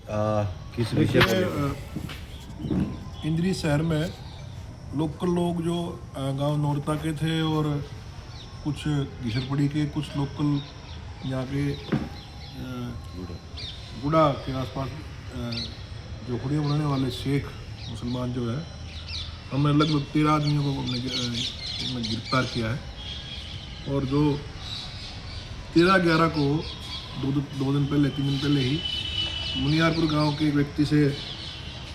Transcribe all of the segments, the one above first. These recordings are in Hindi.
किस विषय को? इंद्री शहर में लोकल लोग जो गांव नौरता के थे और कुछ घिसरपड़ी के कुछ लोकल यहाँ के गुड़ा के आसपास झोपड़ियाँ बनाने वाले शेख मुसलमान जो है, हमने लगभग 13 आदमियों को हमने गिरफ्तार किया है। और जो 13/11 को दो दिन पहले 3 दिन पहले ही मुनियारपुर गांव के एक व्यक्ति से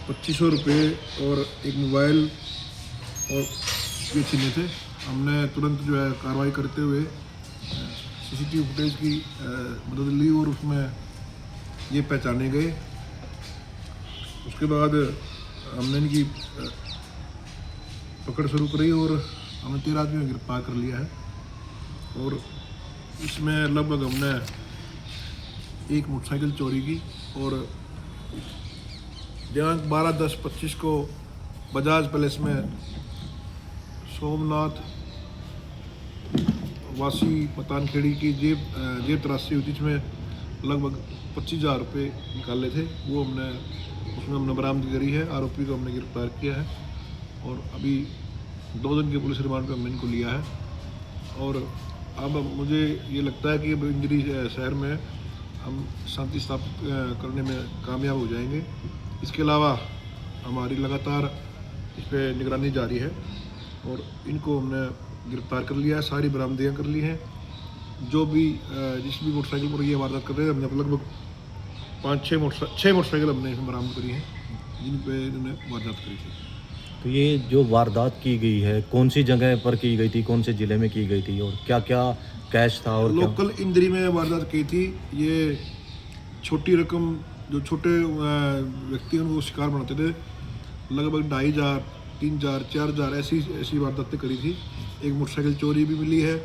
2500 रुपये और एक मोबाइल और ये छीने थे। हमने तुरंत जो है कार्रवाई करते हुए सीसीटीवी फुटेज की मदद ली और उसमें ये पहचाने गए। उसके बाद हमने इनकी पकड़ शुरू करी और हमने 13 आदमियों को गिरफ्तार कर लिया है। और इसमें लगभग हमने एक मोटरसाइकिल चोरी की और दिनांक 12/10/25 को बजाज पैलेस में सोमनाथ वासी पतानखेड़ी की जेब तराशी हुई थी, जिसमें लगभग 25,000 रुपये निकाले थे। वो हमने बरामदगी करी है। आरोपी को हमने गिरफ्तार किया है और अभी 2 दिन के पुलिस रिमांड पर हमने इनको लिया है। और अब मुझे ये लगता है कि अब इंदिरी शहर में हम शांति स्थापित करने में कामयाब हो जाएंगे। इसके अलावा हमारी लगातार इस पर निगरानी जारी है और इनको हमने गिरफ्तार कर लिया है, सारी बरामदियाँ कर ली हैं। जो भी जिस भी मोटरसाइकिल पर ये वारदात कर रहे हैं, हमने लगभग 6 मोटरसाइकिल हमने इसमें बरामद करी हैं जिन पे इन्होंने वारदात करी थी। तो ये जो वारदात की गई है कौन सी जगह पर की गई थी, कौन से ज़िले में की गई थी और क्या क्या कैश था? और लोकल इंदिरी में वारदात की थी। ये छोटी रकम जो छोटे व्यक्ति उनको शिकार बनाते थे, लगभग 2,500, 3,000, 4,000 ऐसी वारदातें करी थी। एक मोटरसाइकिल चोरी भी मिली है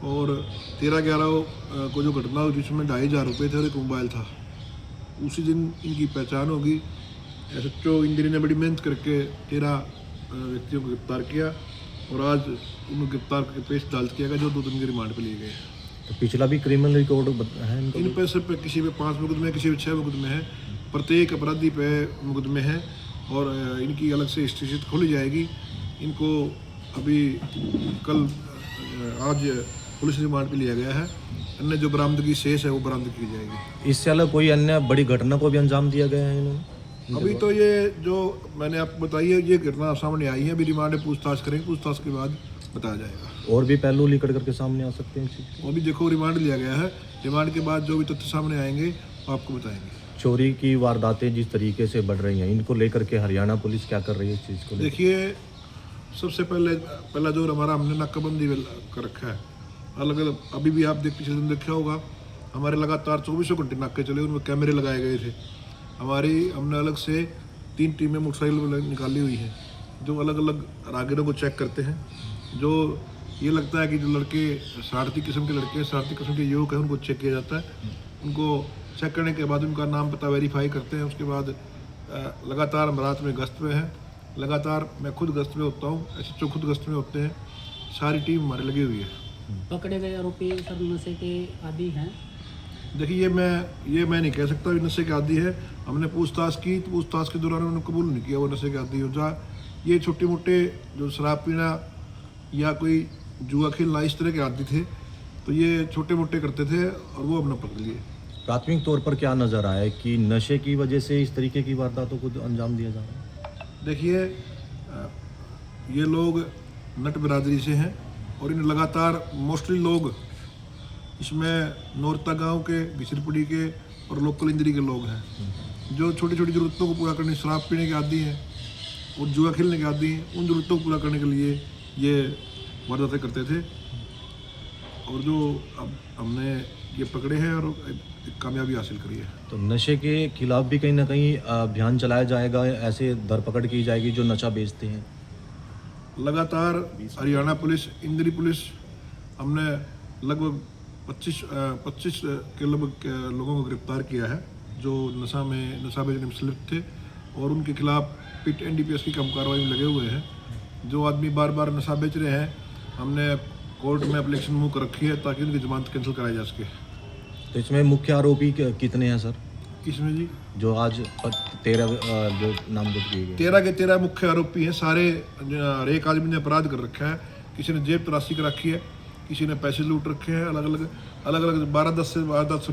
और 13/11 को जो घटना हुई जिसमें 2,500 रुपये थे और एक मोबाइल था, उसी दिन इनकी पहचान होगी। SHO इंदिरी ने बड़ी मेहनत करके 13 व्यक्तियों को गिरफ्तार किया और आज उनको गिरफ्तार करके पेश अदालत किया गया, जो 2 दिन के रिमांड पर लिए गए। तो पिछला भी क्रिमिनल रिकॉर्ड है इनका? इन पे सब पे किसी पे 5 मुकदमे, किसी पे 6 मुकदमे हैं। प्रत्येक अपराधी पे मुकदमे हैं और इनकी अलग से हिस्ट्री शीट खोली जाएगी। इनको अभी आज पुलिस रिमांड पे लिया गया है। अन्य जो बरामदगी शेष है वो बरामद की जाएगी। इससे अलग कोई अन्य बड़ी घटना को भी अंजाम दिया गया है इन्होंने? अभी तो ये जो मैंने आपको बताई है ये घटना सामने आई है। अभी रिमांड में पूछताछ करेंगे, पूछताछ के बाद बताया जाएगा। और भी पहलू निकल करके सामने आ सकते हैं इस चीज़ के? अभी देखो रिमांड लिया गया है, रिमांड के बाद जो भी तथ्य सामने आएंगे वो आपको बताएंगे। चोरी की वारदातें जिस तरीके से बढ़ रही हैं, इनको लेकर के हरियाणा पुलिस क्या कर रही है इस चीज़ को? देखिए, सबसे पहला जो हमारा हमने नाकाबंदी कर रखा है अलग अलग। अभी भी आप पिछले दिन देखा होगा, हमारे लगातार 24 घंटे नाके चले, उनमें कैमरे लगाए गए थे। हमने अलग से 3 टीमें मोटरसाइकिल निकाली हुई हैं जो अलग अलग राहगीरों को चेक करते हैं। जो ये लगता है कि जो लड़के शरारती किस्म के लड़के, शरारती किस्म के युवक हैं, उनको चेक किया जाता है। उनको चेक करने के बाद उनका नाम पता वेरीफाई करते हैं। उसके बाद लगातार हम रात में गश्त में हैं, लगातार मैं खुद गश्त में होता हूँ, SHO खुद गश्त में होते हैं। सारी टीम हमारी लगी हुई है। पकड़े गए आरोपी सब नशे के आदी हैं? देखिए, ये मैं नहीं कह सकता नशे के आदी है। हमने पूछताछ की तो पूछताछ के दौरान उन्होंने कबूल नहीं किया वो नशे के आदी हो। जहाँ ये छोटे मोटे जो शराब पीना या कोई जुआ खेलना इस तरह के आदी थे, तो ये छोटे मोटे करते थे और वो हमने पकड़ लिए। प्राथमिक तौर पर क्या नज़र आया है कि नशे की वजह से इस तरीके की वारदातों को अंजाम दिया जा रहा है? देखिए, ये लोग नट बिरादरी से हैं और इन लगातार मोस्टली लोग इसमें नौरता गांव के, घिसरपुड़ी के और लोकल इंदिरी के लोग हैं जो छोटी छोटी ज़रूरतों को पूरा करने, शराब पीने के आदी हैं और जुआ खेलने के आदी हैं। उन ज़रूरतों को पूरा करने के लिए ये वारदातें करते थे और जो अब हमने ये पकड़े हैं और कामयाबी हासिल करी है। तो नशे के खिलाफ भी कहीं ना कहीं अभियान चलाया जाएगा, ऐसे धरपकड़ की जाएगी जो नशा बेचते हैं? लगातार हरियाणा पुलिस, इंदिरी पुलिस, हमने लगभग 25 के लगभग लोगों को गिरफ्तार किया है जो नशा बेचने में संलिप्त थे और उनके खिलाफ PIT NDPS की कम कार्रवाई में लगे हुए हैं। जो आदमी बार बार नशा बेच रहे हैं, हमने कोर्ट में एप्लीकेशन मूव कर रखी है ताकि उनकी जमानत कैंसिल कराई जा सके। तो इसमें मुख्य आरोपी कितने हैं सर? किसमें जी? जो आज 13 जो नामजद किए गए? 13 के 13 मुख्य आरोपी हैं सारे। हर एक आदमी ने अपराध कर रखा है। किसी ने जेब तलाशी कर रखी है, किसी ने पैसे लूट रखे हैं। अलग अलग 12-10 से वारदात